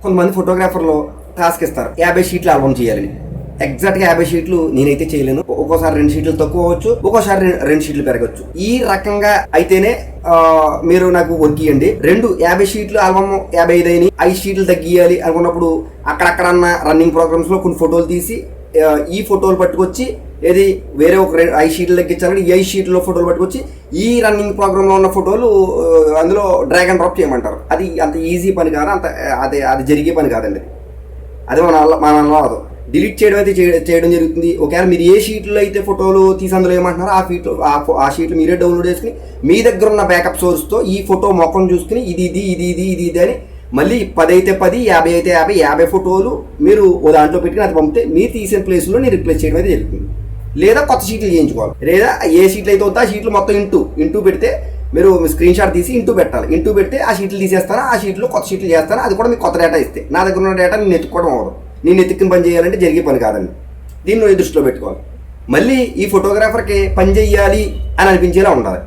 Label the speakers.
Speaker 1: కొంతమంది ఫోటోగ్రాఫర్లు టాస్క్ ఇస్తారు 50 షీట్ల ఆల్బమ్ చేయాలని. ఎగ్జాక్ట్గా 50 షీట్లు నేనైతే చేయలేను. ఒక్కోసారి 2 షీట్లు తక్కువ అవ్వచ్చు, ఒక్కోసారి 2 షీట్లు పెరగచ్చు. ఈ రకంగా అయితేనే మీరు నాకు వర్క్ ఇవ్వండి. 50 షీట్లు ఆల్బమ్ 55 అయినాయి, 5 షీట్లు తగ్గియాలి అనుకున్నప్పుడు అక్కడక్కడన్న రన్నింగ్ ప్రోగ్రామ్స్ లో కొన్ని ఫోటోలు తీసి ఈ ఫోటోలు పట్టుకొచ్చి ఏది వేరే ఒక 5 షీట్లు తగ్గించాలంటే ఈ 5 షీట్లో ఫోటోలు పట్టుకొచ్చి ఈ రన్నింగ్ ప్రోగ్రామ్లో ఉన్న ఫోటోలు అందులో డ్రాగ్ అండ్ డ్రాప్ చేయమంటారు. అది అంత ఈజీ పని కాదు, అది జరిగే పని కాదండి. అది మన అవ్వదు. డిలీట్ చేయడం అయితే చేయడం జరుగుతుంది. ఒకవేళ మీరు ఏ షీట్లో అయితే ఫోటోలు తీసి అందులో ఏమంటున్నారో ఆ షీట్లు మీరే డౌన్లోడ్ చేసుకుని మీ దగ్గర ఉన్న బ్యాకప్ సోర్స్తో ఈ ఫోటో మొక్కను చూసుకుని ఇది అని మళ్ళీ 10 అయితే 10, 50 అయితే 50 ఫోటోలు మీరు ఓ దాంట్లో పెట్టుకుని అది పంపితే మీరు తీసిన ప్లేస్లో నేను రిప్లేస్ చేయడం అయితే జరుగుతుంది. లేదా కొత్త షీట్లు చేయించుకోవాలి. లేదా ఏ షీట్లు అయితే వద్దా ఆ షీట్లు మొత్తం ఇంటూ పెడితే మీరు స్క్రీన్ షాట్ తీసి ఇంటూ పెట్టాలి. ఇంటూ పెడితే ఆ షీట్లు తీసేస్తాను, ఆ షీట్లు కొత్త షీట్లు చేస్తాను. అది కూడా మీకు కొత్త డేటా ఇస్తే నా దగ్గర ఉన్న డేటా నేను ఎత్తుకోవడం అవ్వదు. నేను ఎత్తుకుని పని చేయాలంటే జరిగే పని కాదండి. దీన్ని దృష్టిలో పెట్టుకోవాలి. మళ్ళీ ఈ ఫోటోగ్రాఫర్కి పని చేయాలి అని అనిపించేలా ఉండాలి.